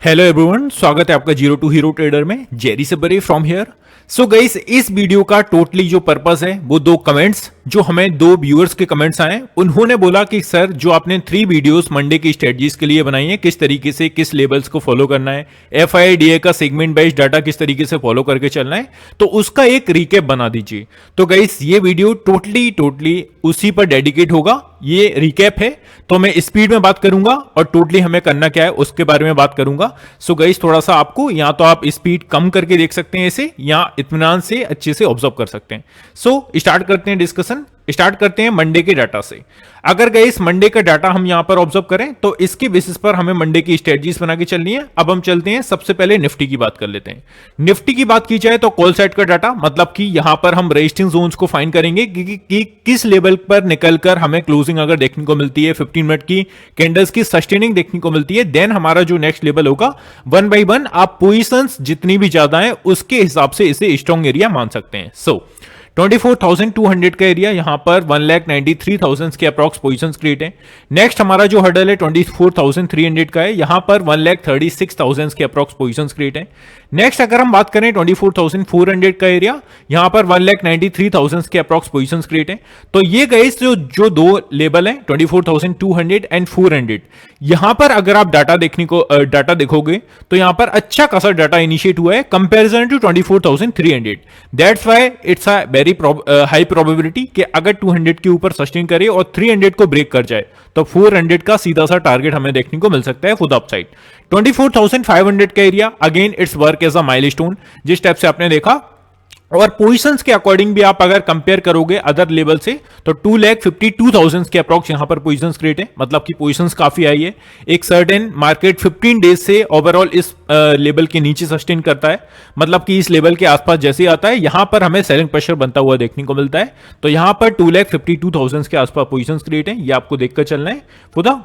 Hello everyone, स्वागत है आपका जीरो टू हीरो ट्रेडर में। Jerry Sabri from here. So guys, इस वीडियो का टोटली जो पर्पस है वो दो कमेंट्स जो हमें दो व्यूअर्स के कमेंट्स आए। उन्होंने बोला कि सर, जो आपने 3 वीडियोस मंडे की स्ट्रेटजीज के लिए बनाई है, किस तरीके से किस लेवल्स को फॉलो करना है, एफआईडीए का सेगमेंट वाइज डाटा किस तरीके से फॉलो करके चलना है, तो उसका एक रिकेप बना दीजिए। तो गाइस, ये वीडियो टोटली उसी पर डेडिकेट होगा। ये रिकेप है, तो मैं स्पीड में बात करूंगा और टोटली हमें करना क्या है उसके बारे में बात करूंगा। सो गाइस, थोड़ा सा आपको या तो आप स्पीड कम करके देख सकते हैं इसे, या इत्मीनान से अच्छे से ऑब्जर्व कर सकते हैं। सो स्टार्ट करते हैं डिस्कशन। स्टार्ट करते हैं मंडे के डाटा से। अगर गाइस मंडे का डाटा हम यहां पर ऑब्जर्व करें तो इसके बेसिस पर हमें मंडे की स्ट्रेटजीज बना के चलनी है। अब हम चलते हैं, सबसे पहले निफ्टी की बात कर लेते हैं। निफ्टी की बात की जाए तो कॉल साइड का डाटा, मतलब कि यहां पर हम रेजिस्टेंस जोन्स को फाइंड करेंगे कि किस लेवल पर निकलकर हमें क्लोजिंग अगर देखने को मिलती है, 15 मिनट की कैंडल्स की सस्टेनिंग देखने को मिलती है, देन हमारा जो नेक्स्ट लेवल होगा 1 बाय 1 आप पोजीशंस जितनी भी ज्यादा है उसके हिसाब से इसे स्ट्रॉन्ग एरिया मान सकते हैं। 24,200 का एरिया, यहां पर 1,93,000 के अप्रॉक्स पोजीशंस क्रिएट है। नेक्स्ट हमारा जो हर्डल है 24,300 का है, यहां पर 1,36,000 के अप्रॉक्स पोजीशंस क्रिएट है। नेक्स्ट अगर हम बात करें 24,400 का एरिया, यहां पर 1,93,000 के अप्रॉक्स पोजीशंस क्रिएट है। तो ये गाइस जो दो लेवल हैं 24,200 एंड 400, यहां पर अगर आप डाटा देखोगे तो यहां पर अच्छा खासा डाटा इनिशिएट हुआ है comparison to 24,300। That's why it's a very high probability कि अगर 200 के ऊपर सस्टेन करे और 300 को ब्रेक कर जाए तो 400 का सीधा सा टारगेट हमें देखने को मिल सकता है फॉर द अपसाइड। 24,500 का area, again it's work as a milestone, जिस टाइप से आपने देखा। और पोजीशंस के अकॉर्डिंग भी आप अगर कंपेयर करोगे अदर लेवल से तो 2,52,000 के अप्रॉक्स यहां पर पोजीशंस क्रिएट है, मतलब कि पोजीशंस काफी आई है। एक सर्टेन मार्केट 15 डेज से ओवरऑल इस लेवल के नीचे सस्टेन करता है, मतलब कि इस लेवल के आसपास जैसे ही आता है यहां पर हमें सेलिंग प्रेशर बनता हुआ देखने को मिलता है। तो यहां पर 2,52,000 के आसपास पोजीशंस क्रिएट है, ये आपको देखकर चलना है for the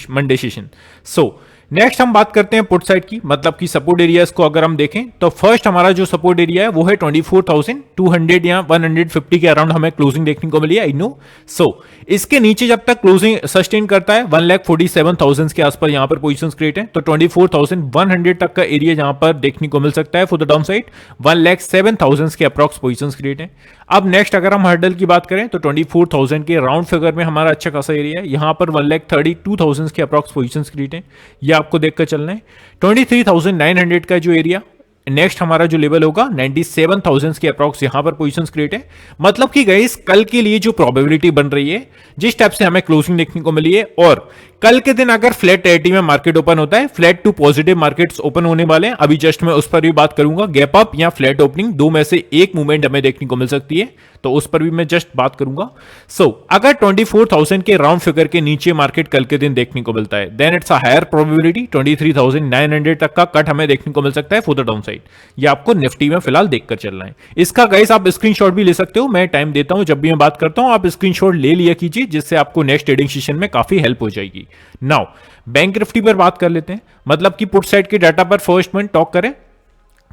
Monday session. So next हम बात करते हैं पुट साइड की, मतलब कि सपोर्ट एरियाज को अगर हम देखें तो फर्स्ट हमारा जो सपोर्ट एरिया है वो है 24,200 या 150 के अराउंड हमें क्लोजिंग देखने को मिली है, आई नो। सो इसके नीचे जब तक क्लोजिंग सस्टेन करता है 1,47,000 के आसपास यहां पर पोजीशंस क्रिएट है, तो 24,100 तक का एरिया यहां पर देखने को मिल सकता है फॉर द डाउन साइड। 1,07,000 के अप्रॉक्स पोजीशंस क्रिएट है। अब नेक्स्ट अगर हम हर्डल की बात करें तो 24,000 के राउंड फिगर में हमारा अच्छा खासा एरिया है, यहां पर 1,32,000 के अप्रॉक्स पोजीशंस क्रिएट है, यह आपको देखकर चलना है। 23,900 का जो एरिया, नेक्स्ट हमारा जो लेवल होगा 97,000 के अप्रॉक्स यहां पर पोजीशंस क्रिएट है। मतलब कि गाइस कल के लिए जो प्रोबेबिलिटी बन रही है, जिस टाइप से हमें क्लोजिंग देखने को मिली है, और कल के दिन अगर फ्लैट टेरिटरी में मार्केट ओपन होता है, flat to positive markets open होने वाले हैं। अभी जस्ट मैं उस पर भी बात करूंगा, गैप अप या फ्लैट ओपनिंग, दो में से एक मूवमेंट हमें देखने को मिल सकती है, तो उस पर भी मैं जस्ट बात करूंगा। सो अगर 24,000 के राउंड फिगर के नीचे मार्केट कल के दिन देखने को मिलता है, then it's a higher probability 23,900 तक का कट हमें देखने को मिल सकता है फॉर द डाउन साइड। ये आपको निफ्टी में फिलहाल देखकर चलना है। इसका गाइस आप स्क्रीनशॉट भी ले सकते हो, मैं टाइम देता हूं जब भी मैं बात करता हूं, आप स्क्रीनशॉट ले लिया कीजिए, जिससे आपको नेक्स्ट ट्रेडिंग सेशन में काफी हेल्प हो जाएगी। नाउ बैंक निफ्टी पर बात कर लेते हैं, मतलब कि पुट साइड के डाटा पर फर्स्ट में टॉक करें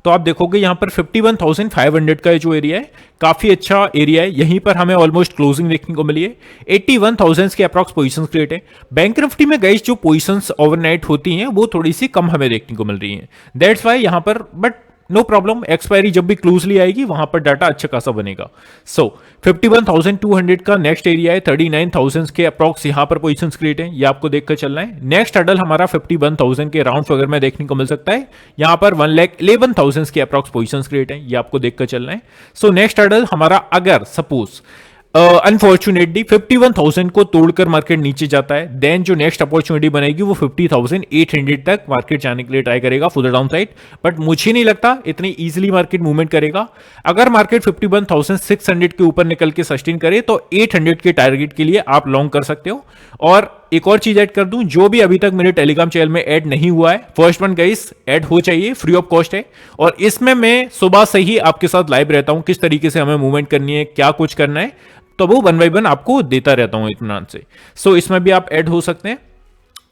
तो आप देखोगे यहां पर 51,500 का जो एरिया है काफी अच्छा एरिया है, यहीं पर हमें ऑलमोस्ट क्लोजिंग देखने को मिली है। 81,000 के अप्रॉक्स पोजीशंस क्रिएट है। बैंक निफ्टी में गाइस जो पोजीशंस ओवरनाइट होती हैं वो थोड़ी सी कम हमें देखने को मिल रही हैं, दैट्स व्हाई यहां पर, बट नो प्रॉब्लम, एक्सपायरी जब भी क्लोजली आएगी वहां पर डाटा अच्छा खासा बनेगा। सो 51,200 का नेक्स्ट एरिया है, 39,000 के अप्रॉक्स यहां पर पोजीशंस क्रिएट है, ये आपको देखकर चलना है। नेक्स्ट हर्डल हमारा 51,000 के राउंड फिगर में देखने को मिल सकता है, यहां पर 1,11,000 के अप्रॉक्स पोजीशंस क्रिएट है, ये आपको देखकर चलना है। सो नेक्स्ट हर्डल हमारा, अगर सपोज अनफॉर्चुनेटली 51,000 को तोड़कर मार्केट नीचे जाता है, देन जो नेक्स्ट अपॉर्चुनिटी बनेगी वो 50,800 तक मार्केट जाने के लिए ट्राई करेगा for the down side, but मुझे नहीं लगता इतनी इजीली मार्केट मूवमेंट करेगा। अगर मार्केट 51,600 के ऊपर निकल के सस्टेन करे तो 800 के टारगेट के लिए आप लॉन्ग कर सकते हो। और एक और चीज ऐड कर दूं, जो भी अभी तक मेरे टेलीग्राम चैनल में ऐड नहीं हुआ है, फर्स्ट वन गाइस ऐड हो चाहिए, फ्री ऑफ कॉस्ट है, और इसमें मैं सुबह से ही आपके साथ लाइव रहता हूं, किस तरीके से हमें मूवमेंट करनी है, क्या कुछ करना है, तो वो 1 बाय 1 आपको देता रहता हूं इत्मीनान से। सो इसमें भी आप ऐड हो सकते हैं।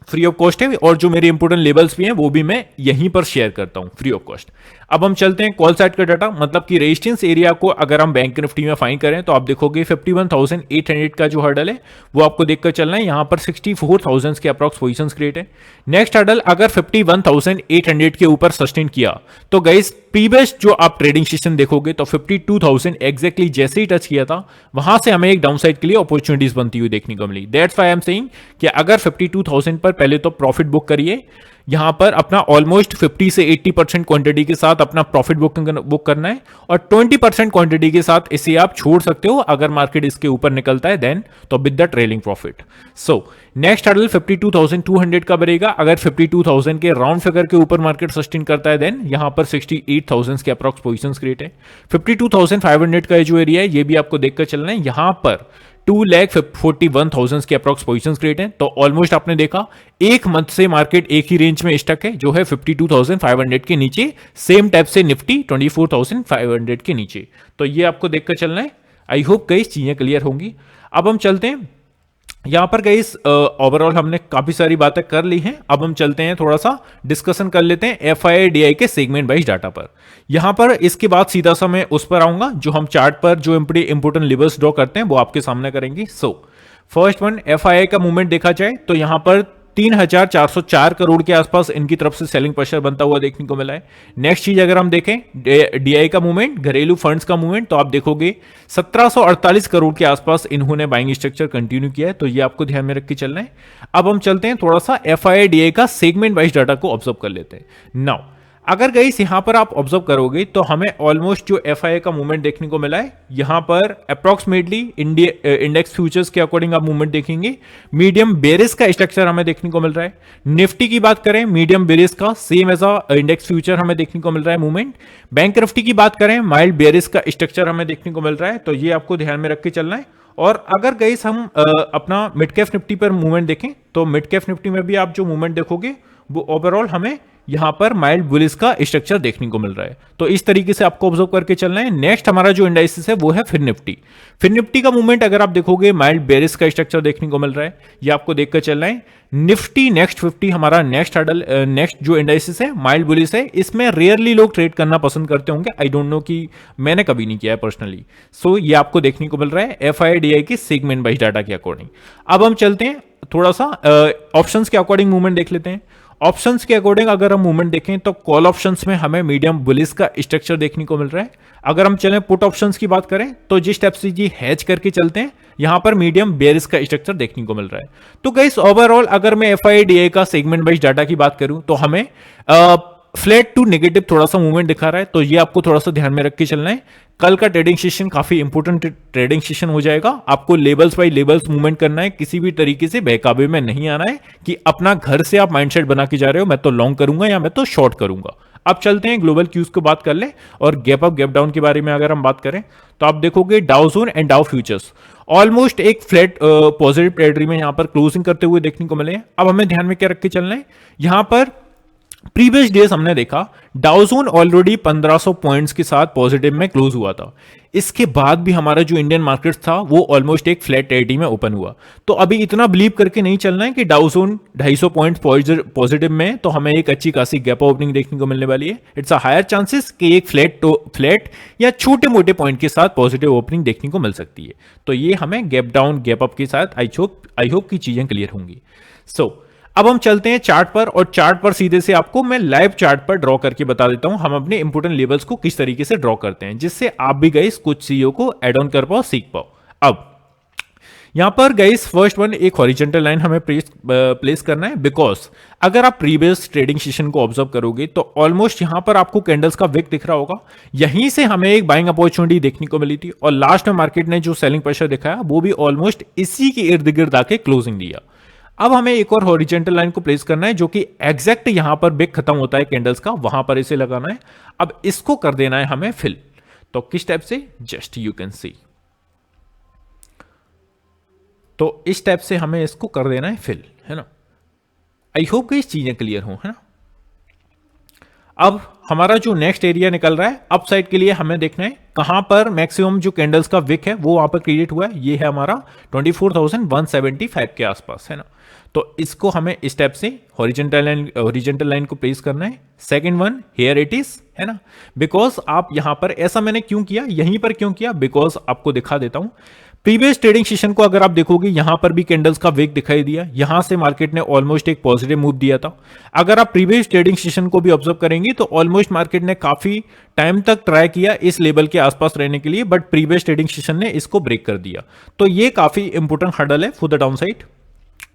फ्री ऑफ कॉस्ट है, और जो मेरे इंपोर्टेंट लेबल्स भी हैं वो भी मैं यहीं पर शेयर करता हूं फ्री ऑफ कॉस्ट। अब हम चलते हैं कॉल साइड का डाटा, मतलब कि रेजिस्टेंस एरिया को अगर हम बैंक निफ्टी में फाइंड करें तो आप देखोगे 51,800 का जो हर्डल है वो आपको देखकर चलना है। यहां पर 64,000 के अप्रॉक्स पोजीशंस क्रिएट है। नेक्स्ट हर्डल अगर 51,800 के ऊपर सस्टेन किया तो गाइस प्रीवियस जो आप ट्रेडिंग सेशन देखोगे तो 52,000 एग्जैक्टली जैसे ही टच किया था वहां से हमें एक डाउनसाइड के लिए अपॉर्चुनिटीज बनती हुई देखने को मिली। That's why I am saying कि अगर 52,000 पर पहले तो प्रॉफिट बुक करिए, यहां पर अपना ऑलमोस्ट 50 से 80% क्वांटिटी के साथ अपना प्रॉफिट बुक करना है, और 20% क्वांटिटी के साथ इसे आप छोड़ सकते हो अगर मार्केट इसके ऊपर निकलता है देन, तो with the trailing profit. So next hurdle 52,200 का बनेगा। अगर 52,000 के राउंड फिगर के ऊपर मार्केट सस्टेन करता है देन यहां पर 68,000 के अप्रॉक्स पोजीशंस क्रिएट है। 52,500 का जो एरिया है ये भी आपको देखकर चलना है। यहां पर 2,41,000 के अप्रॉक्स पोजीशंस क्रिएट हैं। तो ऑलमोस्ट आपने देखा एक मंथ से मार्केट एक ही रेंज में स्टक है जो है 52,500 के नीचे, सेम टाइप से निफ्टी 24,500 के नीचे। तो ये आपको देखकर चलना है। आई होप कई चीजें क्लियर होंगी। अब हम चलते हैं यहां पर गाइस, ओवरऑल हमने काफी सारी बातें कर ली हैं। अब हम चलते हैं थोड़ा सा डिस्कशन कर लेते हैं एफआईआई के सेगमेंट वाइज डाटा पर। यहां पर इसके बाद सीधा सा मैं उस पर आऊंगा जो हम चार्ट पर जो इंपोर्टेंट लेवल्स ड्रॉ करते हैं वो आपके सामने करेंगे। सो फर्स्ट वन, एफआईआई का मूवमेंट देखा जाए तो यहां पर 3,404 करोड़ के आसपास इनकी तरफ से सेलिंग प्रेशर बनता हुआ देखने को मिला है। नेक्स्ट चीज अगर हम देखें डीआई का मूवमेंट, घरेलू फंड्स का मूवमेंट, तो आप देखोगे 1748 करोड़ के आसपास इन्होंने बाइंग स्ट्रक्चर कंटिन्यू किया है। तो ये आपको ध्यान में रख के चलना है। अब हम चलते हैं थोड़ा सा एफआईआई डीआई का सेगमेंट वाइज डाटा को ऑब्जर्व कर लेते हैं। नाउ अगर गाइस यहां पर आप ऑब्जर्व करोगे तो हमें ऑलमोस्ट जो एफआईआई का मूवमेंट देखने को मिला है, यहां पर अप्रॉक्सीमेटली इंडेक्स फ्यूचर्स के अकॉर्डिंग आप मूवमेंट देखेंगे मीडियम बेरिस का स्ट्रक्चर हमें देखने को मिल रहा है। निफ्टी की बात करें मीडियम बेरिस का सेम एज इंडेक्स फ्यूचर हमें देखने को मिल रहा है मूवमेंट। बैंक निफ्टी की बात करें माइल्ड बेरिस का स्ट्रक्चर हमें देखने को मिल रहा है। तो ये आपको ध्यान में रख के चलना है। और अगर गाइस हम अपना मिड कैप निफ्टी पर मूवमेंट देखें तो मिड कैप निफ्टी में भी आप जो मूवमेंट देखोगे वो ओवरऑल हमें यहां पर माइल्ड बुलिश का स्ट्रक्चर देखने को मिल रहा है। तो इस तरीके से आपको ऑब्जर्व करके चलना है। नेक्स्ट हमारा जो इंडाइसिस है वो है फिर निफ्टी। फिर निफ्टी का मूवमेंट अगर आप देखोगे माइल्ड बेरिश का स्ट्रक्चर देखने को मिल रहा है, ये आपको देखकर चलना है। निफ्टी नेक्स्ट 50 हमारा नेक्स्ट हर्डल, नेक्स्ट जो इंडाइसिस है माइल्ड बुलिश है, इसमें रेयरली लोग ट्रेड करना पसंद करते होंगे। आई डोंट नो कि मैंने कभी नहीं किया है पर्सनली। सो ये आपको देखने को मिल रहा है एफआईआई के सेगमेंट वाइज डाटा के अकॉर्डिंग। अब हम चलते हैं थोड़ा सा ऑप्शंस के अकॉर्डिंग मूवमेंट देख लेते हैं। ऑप्शंस के अकॉर्डिंग अगर हम मूवमेंट देखें तो कॉल ऑप्शंस में हमें मीडियम बुलिश का स्ट्रक्चर देखने को मिल रहा है। अगर हम चलें पुट ऑप्शंस की बात करें तो जिस टाइप से जी हैच करके चलते हैं यहां पर मीडियम बेरिश का स्ट्रक्चर देखने को मिल रहा है। तो गाइस ओवरऑल अगर मैं एफआईआई का सेगमेंट वाइज डाटा की बात करूं तो हमें फ्लैट टू नेगेटिव थोड़ा सा मूवमेंट दिखा रहा है। तो ये आपको थोड़ा सा ध्यान में रख के चलना है। कल का ट्रेडिंग सेशन काफी इंपॉर्टेंट ट्रेडिंग सेशन हो जाएगा। आपको लेवल्स बाय लेवल्स मूवमेंट करना है, किसी भी तरीके से बहकावे में नहीं आना है कि अपना घर से आप माइंडसेट बना के जा रहे हो मैं तो लॉन्ग करूंगा या मैं तो शॉर्ट करूंगा। अब चलते हैं ग्लोबल क्यूज को बात कर ले, और गैप अप गैप डाउन के बारे में अगर हम बात करें तो आप देखोगे डाउ zone and Dow futures almost एक फ्लैट पॉजिटिव टेरिटरी में यहां पर क्लोजिंग करते हुए देखने को मिले हैं। अब हमें ध्यान में क्या रख के चलना है, यहां पर प्रीवियस डेज हमने देखा डाउ जोन ऑलरेडी 1500 पॉइंट्स के साथ पॉजिटिव में क्लोज हुआ था। इसके बाद भी हमारा जो इंडियन मार्केट था वो ऑलमोस्ट एक फ्लैट टेरिटरी में ओपन हुआ। तो अभी इतना बिलीव करके नहीं चलना है कि डाउ जोन 250 पॉइंट पॉजिटिव में तो हमें एक अच्छी खासी गैप ओपनिंग देखने को मिलने वाली है। इट्स अ हायर चांसेस कि एक फ्लैट या छोटे मोटे पॉइंट के साथ पॉजिटिव ओपनिंग देखने को मिल सकती है। तो ये हमें गैप डाउन गैप अप के साथ आई होप की चीजें क्लियर होंगी। सो अब हम चलते हैं चार्ट पर, और चार्ट पर सीधे से आपको मैं लाइव चार्ट पर ड्रॉ करके बता देता हूं हम अपने इंपोर्टेंट लेवल्स को किस तरीके से ड्रॉ करते हैं, जिससे आप भी गाइस कुछ सीईओ को एड ऑन कर पाओ, सीख पाओ। अब यहां पर गाइस फर्स्ट वन एक हॉरिजॉन्टल लाइन हमें प्लेस करना है, बिकॉज अगर आप प्रीवियस ट्रेडिंग सेशन को ऑब्जर्व करोगे तो ऑलमोस्ट यहां पर आपको कैंडल्स का विक दिख रहा होगा। यहीं से हमें एक बाइंग अपॉर्चुनिटी देखने को मिली थी, और लास्ट में मार्केट ने जो सेलिंग प्रेशर दिखाया वो भी ऑलमोस्ट इसी के इर्द गिर्द आके क्लोजिंग दिया। अब हमें एक और हॉरिजॉन्टल लाइन को प्लेस करना है जो कि एग्जैक्ट यहां पर बिग खत्म होता है कैंडल्स का, वहां पर इसे लगाना है। अब इसको कर देना है हमें फिल। तो किस टाइप से, जस्ट यू कैन सी, तो इस टाइप से हमें इसको कर देना है फिल, है ना। आई होप कि इस चीजें क्लियर हो, है ना। अब हमारा जो नेक्स्ट एरिया निकल रहा है अप साइड के लिए हमें देखना है कहां पर मैक्सिमम जो कैंडल्स का विक है वो वहां पर क्रिएट हुआ है। ये है हमारा 24,175 के आसपास, है ना। तो इसको हमें इस स्टेप से हॉरिजेंटल लाइन को प्लेस करना है। Second one here it is, है ना। बिकॉज आप यहां पर ऐसा मैंने क्यों किया, यहीं पर क्यों किया, बिकॉज आपको दिखा देता हूं। प्रीवियस ट्रेडिंग सेशन को अगर आप देखोगे यहां पर भी कैंडल्स का वेग दिखाई दिया, यहां से मार्केट ने ऑलमोस्ट एक पॉजिटिव मूव दिया था। अगर आप प्रीवियस ट्रेडिंग सेशन को भी ऑब्जर्व करेंगे तो ऑलमोस्ट मार्केट ने काफी टाइम तक ट्राई किया इस लेवल के आसपास रहने के लिए, बट प्रीवियस ट्रेडिंग सेशन ने इसको ब्रेक कर दिया। तो ये काफी इंपोर्टेंट हर्डल है for the down side,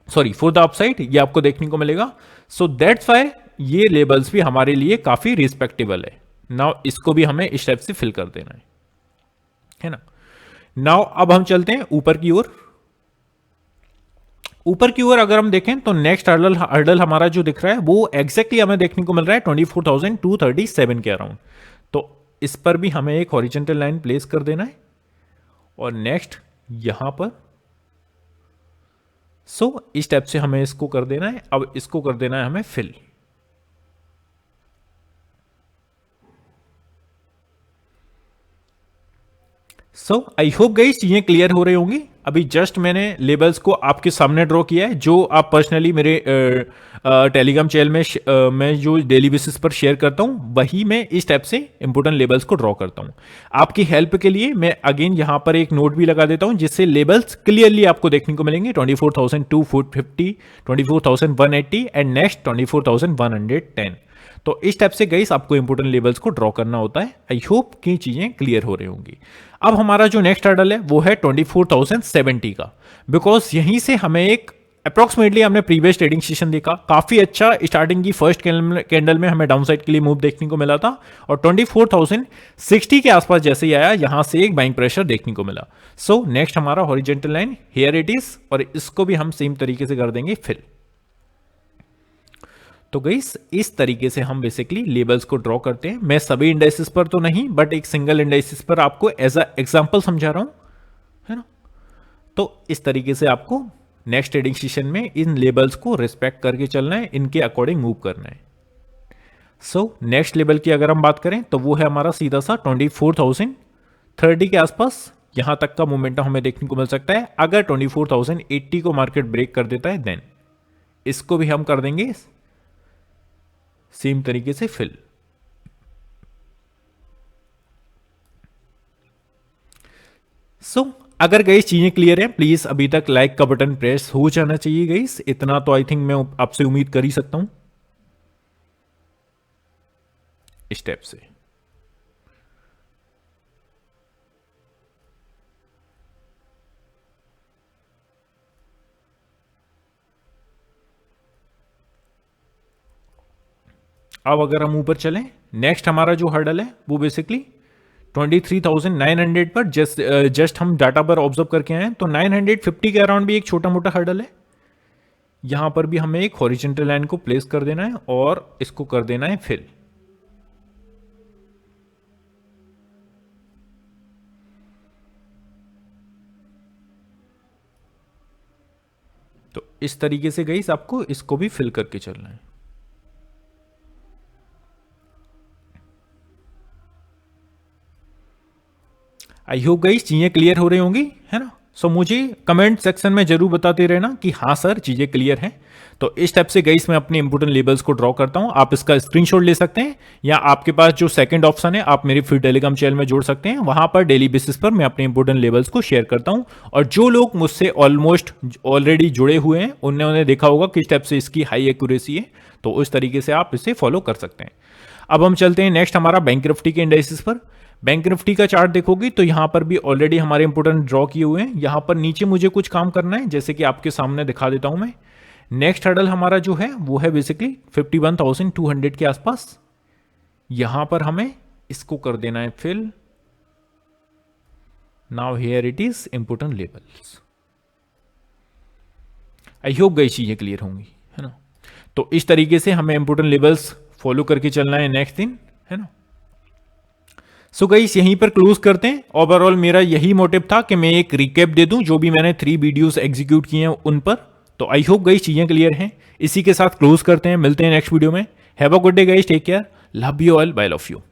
sorry for the upside, ये आपको देखने को मिलेगा। सो दैट्स व्हाई ये लेवल्स भी हमारे लिए काफी रिस्पेक्टेबल है। नाउ इसको भी हमें इस टाइप से फिल कर देना है ना। नाउ अब हम चलते हैं ऊपर की ओर। ऊपर की ओर अगर हम देखें तो नेक्स्ट हर्डल हमारा जो दिख रहा है वो एग्जैक्टली हमें देखने को मिल रहा है 24,237 के अराउंड। तो इस पर भी हमें एक हॉरिजॉन्टल लाइन प्लेस कर देना है और नेक्स्ट यहां पर इस स्टेप से हमें इसको कर देना है। अब इसको कर देना है हमें फिल। आई होप गाइस चीजें क्लियर हो रही होंगी। अभी जस्ट मैंने लेबल्स को आपके सामने ड्रॉ किया है, जो आप पर्सनली मेरे टेलीग्राम चैनल में मैं जो डेली बेसिस पर शेयर करता हूं वही मैं इस टाइप से इंपोर्टेंट लेबल्स को ड्रॉ करता हूं। आपकी हेल्प के लिए मैं अगेन यहां पर एक नोट भी लगा देता हूं जिससे लेबल्स क्लियरली आपको देखने को मिलेंगे। 24,250, 24,180 एंड नेक्स्ट 24,110। तो इस टाइप से गाइस आपको इंपोर्टेंट लेवल्स को ड्रॉ करना होता है। आई होप कि चीजें क्लियर हो रही होंगी। अब हमारा जो नेक्स्ट हर्डल है वो है 24,070 का, बिकॉज यहीं से हमें एक अप्रोक्सीमेटली हमने प्रीवियस ट्रेडिंग सेशन देखा, काफी अच्छा स्टार्टिंग की फर्स्ट कैंडल में हमें डाउनसाइड के लिए मूव देखने को मिला था और 24,060 के आसपास जैसे ही आया यहां से एक बाइंग प्रेशर देखने को मिला। सो नेक्स्ट हमारा horizontal line here it is और इसको भी हम सेम तरीके से कर देंगे फिल। तो गाइस इस तरीके से हम बेसिकली लेबल्स को ड्रॉ करते हैं। मैं सभी इंडाइसिस पर तो नहीं बट एक सिंगल इंडाइसिस पर आपको एज अ एग्जांपल समझा रहा हूं, है ना। तो इस तरीके से आपको नेक्स्ट ट्रेडिंग सेशन में इन लेबल्स को रिस्पेक्ट करके चलना है, इनके अकॉर्डिंग मूव करना है। नेक्स्ट लेवल की अगर हम बात करें तो वो है हमारा सीधा सा 24,030 के आसपास, यहां तक का मोमेंटम हमें देखने को मिल सकता है। अगर 24,080 को मार्केट ब्रेक कर देता है देन इसको भी हम कर देंगे सेम तरीके से फिल। अगर गाइस चीजें क्लियर हैं प्लीज अभी तक लाइक का बटन प्रेस हो जाना चाहिए गाइस, इतना तो आई थिंक मैं आपसे उम्मीद कर ही सकता हूं स्टेप से। अब अगर हम ऊपर चलें नेक्स्ट हमारा जो हर्डल है वो बेसिकली 23,900 पर जस्ट हम डाटा पर ऑब्जर्व करके आए तो 950 के अराउंड भी एक छोटा मोटा हर्डल है। यहां पर भी हमें एक हॉरिजॉन्टल लाइन को प्लेस कर देना है और इसको कर देना है फिल। तो इस तरीके से गाइस आपको इसको भी फिल करके चलना है। आई होप गाइस चीजें क्लियर हो रही होंगी, है ना। मुझे कमेंट सेक्शन में जरूर बताते रहना कि हाँ सर चीजें क्लियर हैं। तो इस टाइप से गाइस मैं अपने इंपोर्टेंट लेबल्स को ड्रॉ करता हूं। आप इसका स्क्रीनशॉट ले सकते हैं या आपके पास जो सेकंड ऑप्शन है आप मेरे फ्री टेलीग्राम चैनल में जोड़ सकते हैं। वहां पर डेली बेसिस पर मैं अपने इंपोर्टेंट लेबल्स को शेयर करता हूं और जो लोग मुझसे ऑलमोस्ट ऑलरेडी जुड़े हुए हैं उन्होंने देखा होगा किस टाइप से इसकी हाई एक्यूरेसी है। तो उस तरीके से आप इसे फॉलो कर सकते हैं। अब हम चलते हैं नेक्स्ट हमारा बैंक निफ्टी के इंडाइसिस पर। बैंक निफ्टी का चार्ट देखोगे तो यहां पर भी ऑलरेडी हमारे इंपोर्टेंट ड्रॉ किए हुए हैं। यहां पर नीचे मुझे कुछ काम करना है जैसे कि आपके सामने दिखा देता हूं मैं। नेक्स्ट हर्डल हमारा जो है वो है बेसिकली 51,200 के आसपास। यहां पर हमें इसको कर देना है fill. Now here it is important levels. I hope guys चीजें क्लियर होंगी, है ना। तो इस तरीके से हमें इंपोर्टेंट लेवल्स फॉलो करके चलना है नेक्स्ट दिन, है ना। गाइस यहीं पर क्लोज करते हैं। ओवरऑल मेरा यही मोटिव था कि मैं एक रिकैप दे दूं जो भी मैंने 3 वीडियोस एग्जीक्यूट किए हैं उन पर। तो आई होप गाइस चीजें क्लियर हैं। इसी के साथ क्लोज करते हैं, मिलते हैं नेक्स्ट वीडियो में। Have a good day guys, take care. Love you all, bye love you.